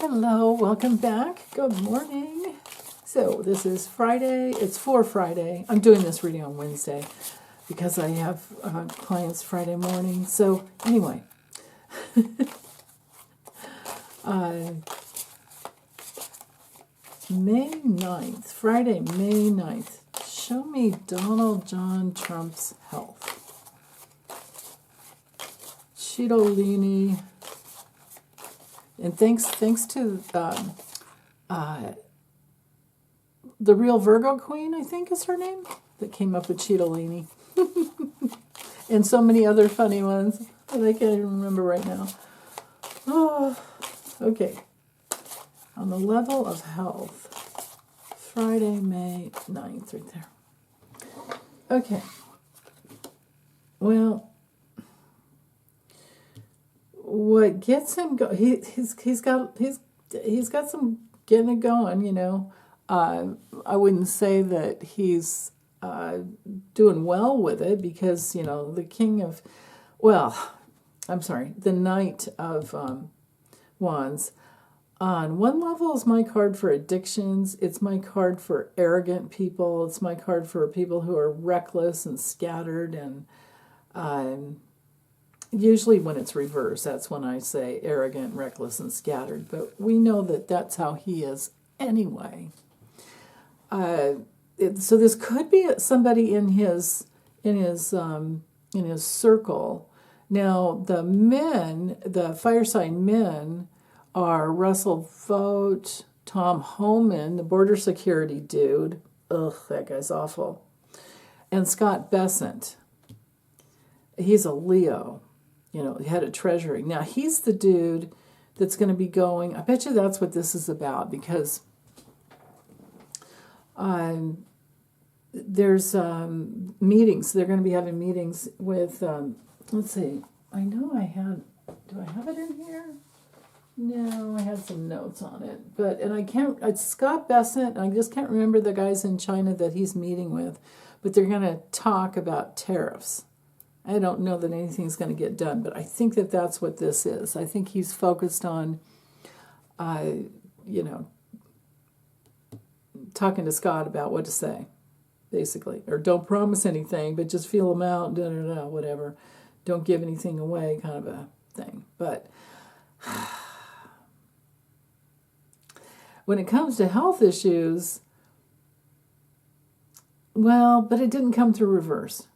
Hello, welcome back. Good morning. So this is Friday. It's for Friday. I'm doing this reading on Wednesday because I have clients Friday morning. So anyway, May 9th, Friday, May 9th. Show me Donald John Trump's health. Cittadini. And thanks to the real Virgo Queen, I think is her name, that came up with Cittadini. And so many other funny ones that I can't even remember right now. Oh, okay. On the level of health, Friday, May 9th, right there. Okay. Well, what gets him he's got some getting it going, you know. I wouldn't say that he's doing well with it because, you know, the Knight of Wands on one level is my card for addictions. It's my card for arrogant people. It's my card for people who are reckless and scattered, and usually when it's reversed, that's when I say arrogant, reckless, and scattered. But we know that that's how he is anyway. So this could be somebody in his circle. Now the fire sign men are Russell Vought, Tom Homan, the border security dude. Ugh, that guy's awful. And Scott Bessent. He's a Leo. You know, head of Treasury. Now, he's the dude that's going to be going. I bet you that's what this is about, because there's meetings. They're going to be having meetings with, let's see. I know do I have it in here? No, I had some notes on it. It's Scott Bessent. I just can't remember the guys in China that he's meeting with, but they're going to talk about tariffs. I don't know that anything's going to get done, but I think that that's what this is. I think he's focused on, talking to Scott about what to say, basically. Or don't promise anything, but just feel them out, whatever. Don't give anything away, kind of a thing. But when it comes to health issues, but it didn't come through reverse.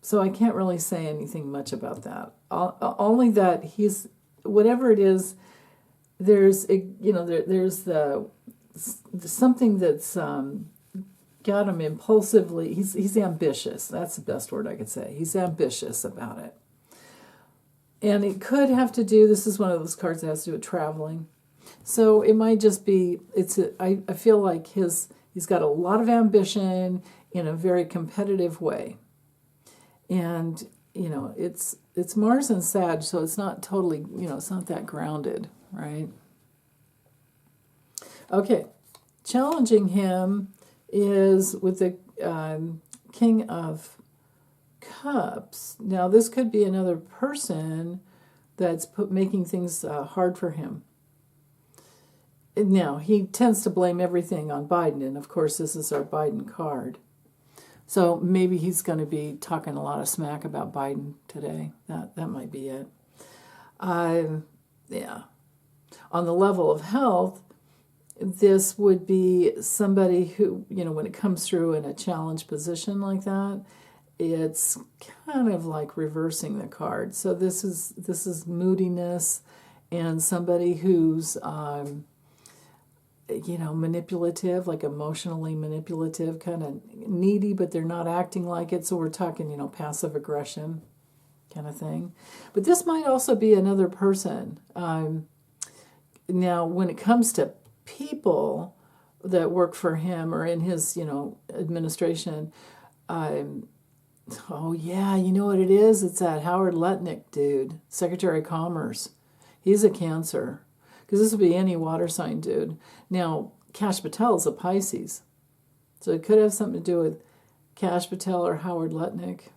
So I can't really say anything much about that. Only that he's, whatever it is, there's something that's got him impulsively. He's ambitious. That's the best word I could say. He's ambitious about it. And it could have to do, this is one of those cards that has to do with traveling. So it might just be, I feel like he's got a lot of ambition in a very competitive way. And, it's Mars and Sag, so it's not totally, it's not that grounded, right? Okay. Challenging him is with the King of Cups. Now, this could be another person that's making things hard for him. Now, he tends to blame everything on Biden, and of course, this is our Biden card. So maybe he's going to be talking a lot of smack about Biden today. That might be it. Yeah. On the level of health, this would be somebody who, when it comes through in a challenge position like that, it's kind of like reversing the card. So this is moodiness and somebody who's manipulative, like emotionally manipulative, kind of needy, but they're not acting like it. So we're talking, passive aggression kind of thing. But this might also be another person. Now, when it comes to people that work for him or in his, administration, oh yeah, you know what it is? It's that Howard Lutnick dude, Secretary of Commerce. He's a Cancer. Because this would be any water sign dude. Now, Kash Patel is a Pisces. So it could have something to do with Kash Patel or Howard Lutnick.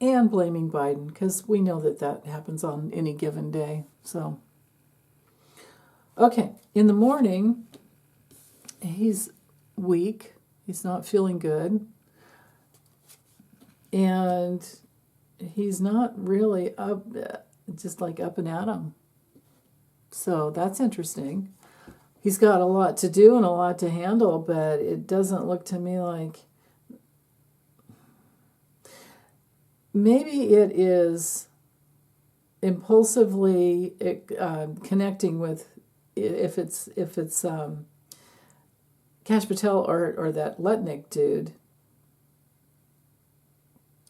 And blaming Biden, because we know that happens on any given day. So Okay, in the morning, he's weak. He's not feeling good. And he's not really up, just like up and at 'em. So that's interesting. He's got a lot to do and a lot to handle, but it doesn't look to me like maybe it is impulsively connecting with if it's Kash Patel or that Letnick dude.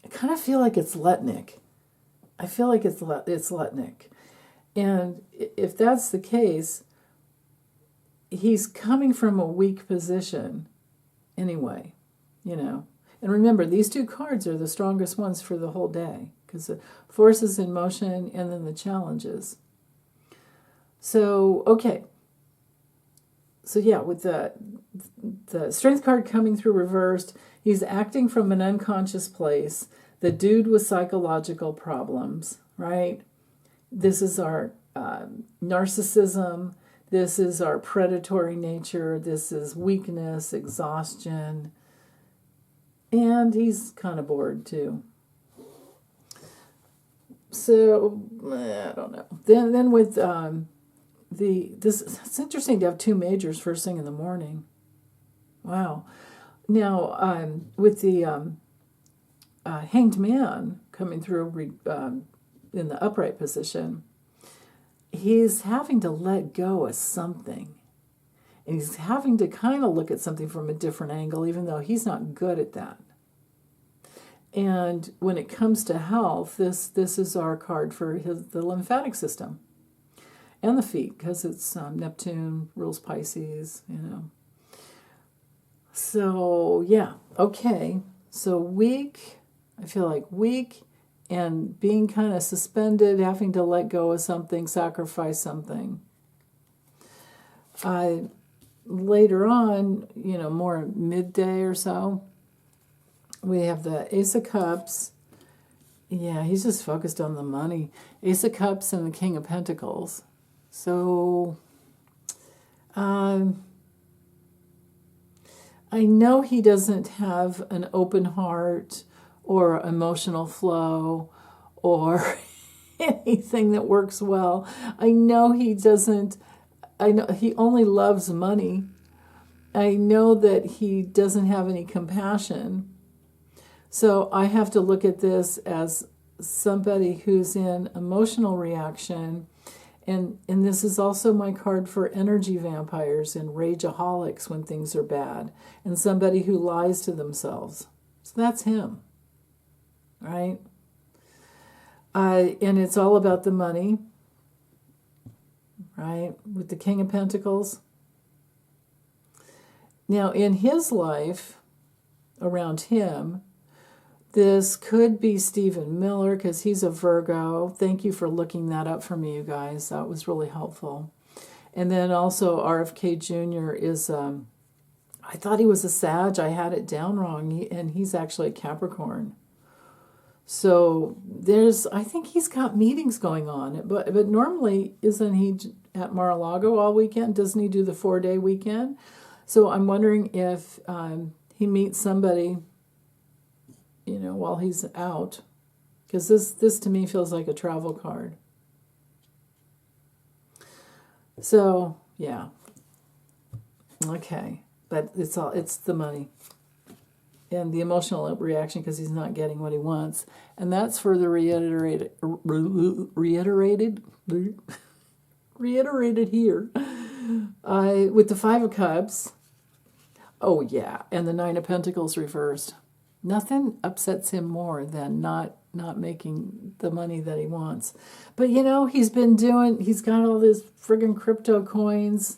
I kind of feel like it's Letnick. I feel like it's Letnick. And if that's the case, he's coming from a weak position anyway, you know. And remember, these two cards are the strongest ones for the whole day because the forces in motion and then the challenges. So, okay. So, yeah, with the strength card coming through reversed, he's acting from an unconscious place. The dude with psychological problems, right? This is our narcissism. This is our predatory nature. This is weakness, exhaustion. And he's kind of bored too. So, I don't know. Then with it's interesting to have two majors first thing in the morning. Wow. Now, with the Hanged Man coming through in the upright position, he's having to let go of something. And he's having to kind of look at something from a different angle, even though he's not good at that. And when it comes to health, this is our card for the lymphatic system and the feet, because it's Neptune rules Pisces, you know. So, yeah, okay. So weak, I feel like weak and being kind of suspended, having to let go of something, sacrifice something. Later on, you know, more midday or so, we have the Ace of Cups. Yeah, he's just focused on the money. Ace of Cups and the King of Pentacles. So, I know he doesn't have an open heart or emotional flow or anything that works well. I know he doesn't. I know he only loves money. I know that he doesn't have any compassion. So I have to look at this as somebody who's in emotional reaction. And this is also my card for energy vampires and rageaholics when things are bad. And somebody who lies to themselves. So that's him. Right? And it's all about the money. Right? With the King of Pentacles. Now, in his life, around him, this could be Stephen Miller because he's a Virgo. Thank you for looking that up for me, you guys. That was really helpful. And then also RFK Jr. is, I thought he was a Sag. I had it down wrong, and he's actually a Capricorn. So I think he's got meetings going on. But normally, isn't he at Mar-a-Lago all weekend? Doesn't he do the 4-day weekend? So I'm wondering if he meets somebody, you know, while he's out. Because this to me feels like a travel card. So, yeah. Okay. But it's the money. And the emotional reaction because he's not getting what he wants. And that's for the reiterated here. With the Five of Cups. Oh, yeah. And the Nine of Pentacles reversed. Nothing upsets him more than not making the money that he wants. But, you know, he's got all these friggin' crypto coins.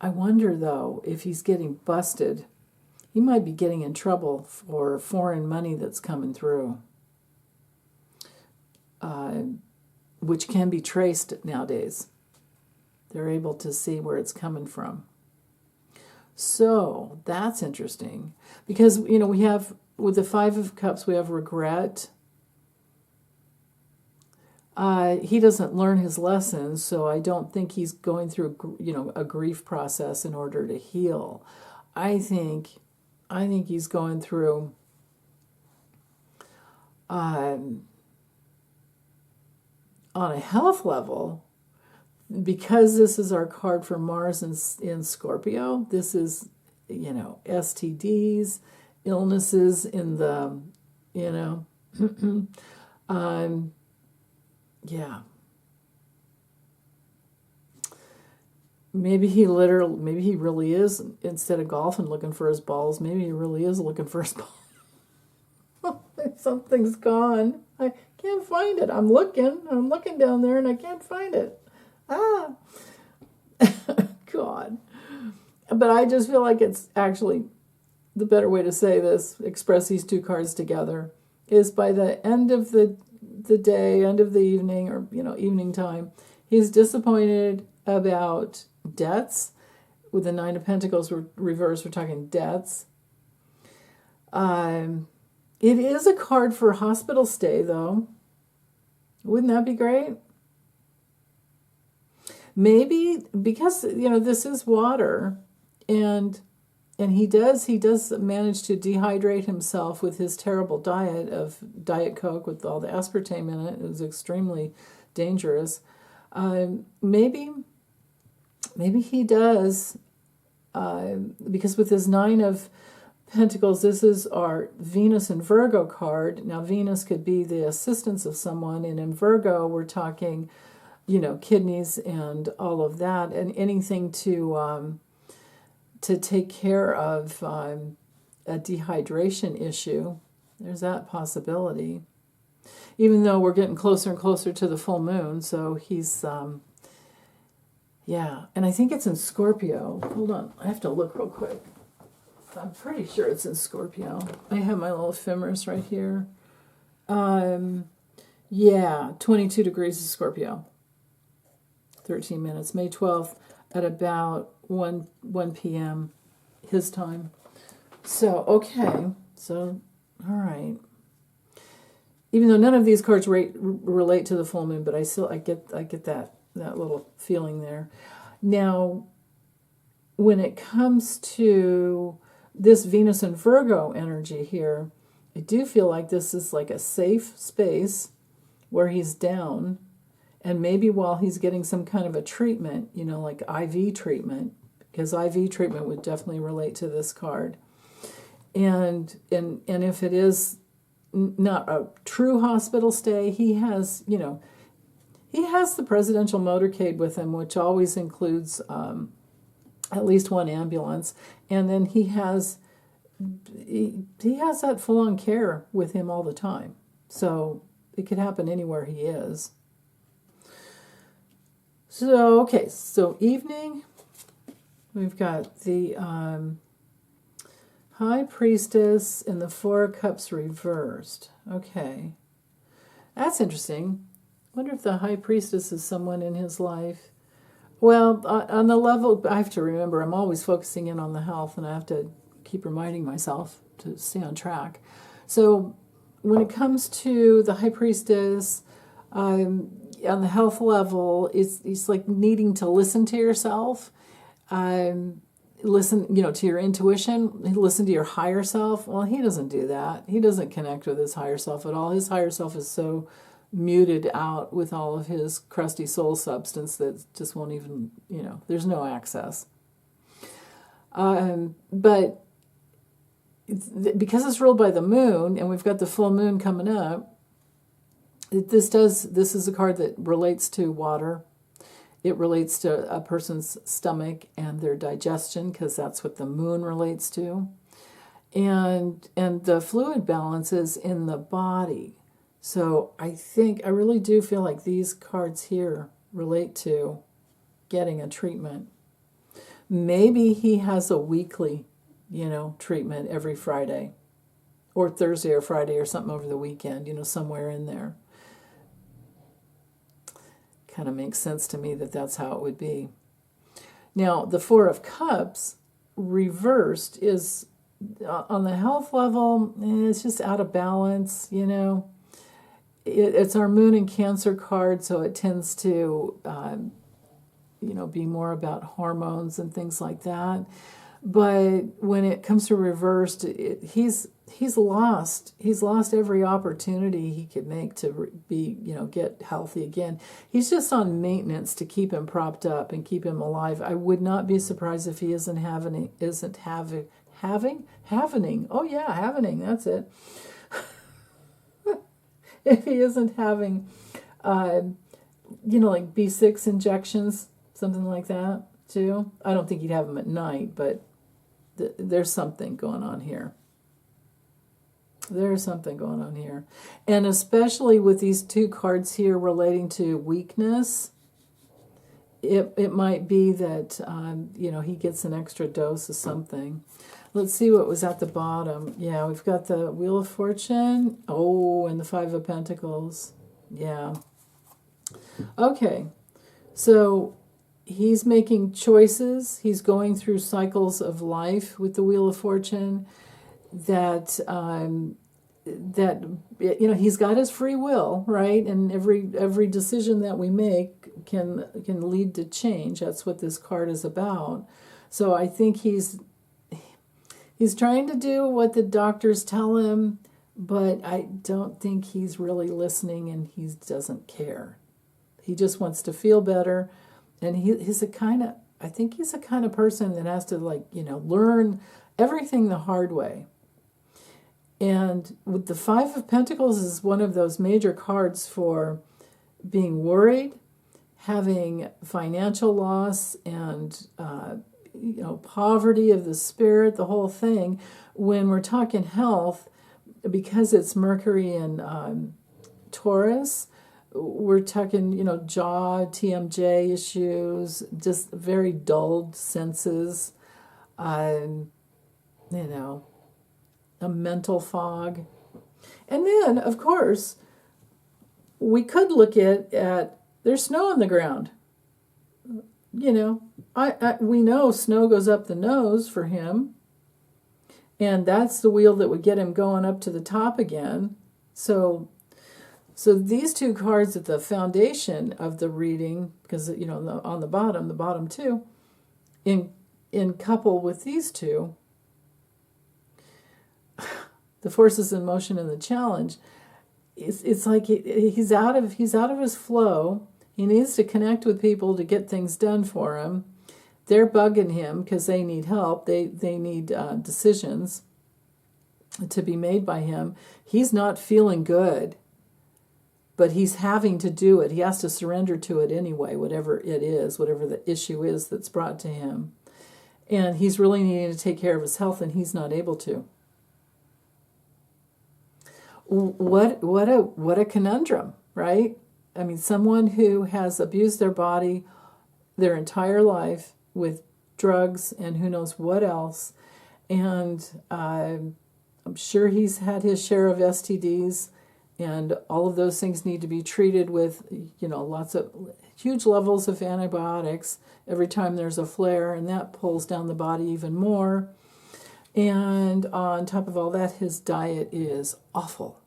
I wonder, though, if he's getting busted. He might be getting in trouble for foreign money that's coming through, which can be traced nowadays. They're able to see where it's coming from. So that's interesting because, you know, we have, with the Five of Cups, we have regret. he doesn't learn his lessons, so I don't think he's going through, a grief process in order to heal. I think he's going through on a health level, because this is our card for Mars in Scorpio. This is, STDs, illnesses in the, yeah. Maybe he really is, instead of golfing looking for his balls, maybe he really is looking for his balls. Something's gone. I can't find it. I'm looking down there and I can't find it. Ah. God. But I just feel like it's actually the better way to say this, express these two cards together, is by the end of the day, end of the evening, or evening time, he's disappointed about debts. With the Nine of Pentacles reversed, we're talking debts. It is a card for hospital stay, though. Wouldn't that be great? Maybe because this is water, and he does manage to dehydrate himself with his terrible diet of Diet Coke with all the aspartame in it. It was extremely dangerous. Maybe he does, because with his Nine of Pentacles, this is our Venus and Virgo card. Now, Venus could be the assistance of someone, and in Virgo, we're talking, kidneys and all of that, and anything to take care of a dehydration issue. There's that possibility. Even though we're getting closer and closer to the full moon, so he's, yeah. And I think it's in Scorpio. Hold on, I have to look real quick. I'm pretty sure it's in Scorpio. I have my little ephemeris right here. Yeah, 22 degrees of Scorpio. 13 minutes, May 12th at about 1 p.m. his time. So, okay. So, all right. Even though none of these cards relate to the full moon, but I get that little feeling there. Now, when it comes to this Venus and Virgo energy here, I do feel like this is like a safe space where he's down, and maybe while he's getting some kind of a treatment, like IV treatment, because IV treatment would definitely relate to this card. And if it is not a true hospital stay, he has the presidential motorcade with him, which always includes at least one ambulance, and then he has that full-on care with him all the time. So it could happen anywhere he is. So, okay, so evening, we've got the High Priestess and the Four of Cups reversed. Okay, that's interesting. Wonder if the High Priestess is someone in his life. Well, on the level, I have to remember, I'm always focusing in on the health, and I have to keep reminding myself to stay on track. So when it comes to the High Priestess, on the health level, it's like needing to listen to yourself, listen, to your intuition, listen to your higher self. Well, he doesn't do that. He doesn't connect with his higher self at all. His higher self is so muted out with all of his crusty soul substance that just won't even, there's no access. But because it's ruled by the moon, and we've got the full moon coming up, this is a card that relates to water. It relates to a person's stomach and their digestion, because that's what the moon relates to. And the fluid balance is in the body. So I really do feel like these cards here relate to getting a treatment. Maybe he has a weekly, treatment every Friday or Thursday or Friday or something over the weekend, somewhere in there. Kind of makes sense to me that that's how it would be. Now, the Four of Cups reversed is on the health level, it's just out of balance, it's our moon and Cancer card, so it tends to, be more about hormones and things like that. But when it comes to reversed, he's lost every opportunity he could make to be, get healthy again. He's just on maintenance to keep him propped up and keep him alive. I would not be surprised if he isn't having. Oh yeah, having. That's it. If he isn't having, like B6 injections, something like that too. I don't think he'd have them at night, but there's something going on here. There's something going on here. And especially with these two cards here relating to weakness, it might be that, he gets an extra dose of something. Let's see what was at the bottom. Yeah, we've got the Wheel of Fortune. Oh, and the Five of Pentacles. Yeah. Okay. So he's making choices. He's going through cycles of life with the Wheel of Fortune that he's got his free will, right? And every decision that we make can lead to change. That's what this card is about. So I think he's trying to do what the doctors tell him, but I don't think he's really listening, and he doesn't care. He just wants to feel better, and he's a kind of person that has to learn everything the hard way. And with the Five of Pentacles is one of those major cards for being worried, having financial loss, and poverty of the spirit, the whole thing. When we're talking health, because it's Mercury and Taurus, we're talking, jaw, TMJ issues, just very dulled senses, a mental fog. And then, of course, we could look at there's snow on the ground. We know snow goes up the nose for him, and that's the wheel that would get him going up to the top again. So these two cards at the foundation of the reading, because on the bottom too, in couple with these two, the forces in motion and the challenge, it's like he's out of his flow. He needs to connect with people to get things done for him. They're bugging him because they need help. They need decisions to be made by him. He's not feeling good, but he's having to do it. He has to surrender to it anyway, whatever it is, whatever the issue is that's brought to him. And he's really needing to take care of his health, and he's not able to. What a conundrum, right? I mean, someone who has abused their body their entire life with drugs and who knows what else, and I'm sure he's had his share of STDs, and all of those things need to be treated with, lots of huge levels of antibiotics every time there's a flare, and that pulls down the body even more. And on top of all that, his diet is awful.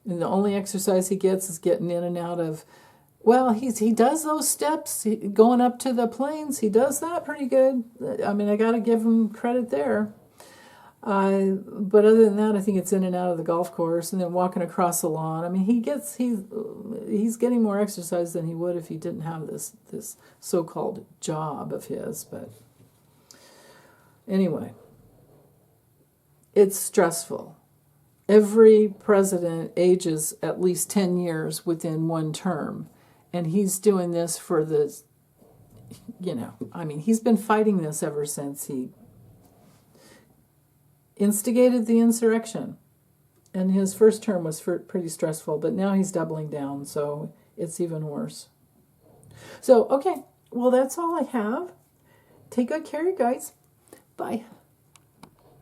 And the only exercise he gets is getting in and out of, he does those steps, going up to the plains. He does that pretty good. I mean, I got to give him credit there. But other than that, I think it's in and out of the golf course and then walking across the lawn. I mean, he's getting more exercise than he would if he didn't have this so-called job of his. But anyway, it's stressful. Every president ages at least 10 years within one term. And he's doing this for he's been fighting this ever since he instigated the insurrection. And his first term was pretty stressful, but now he's doubling down, so it's even worse. So, okay, well, that's all I have. Take good care, you guys. Bye.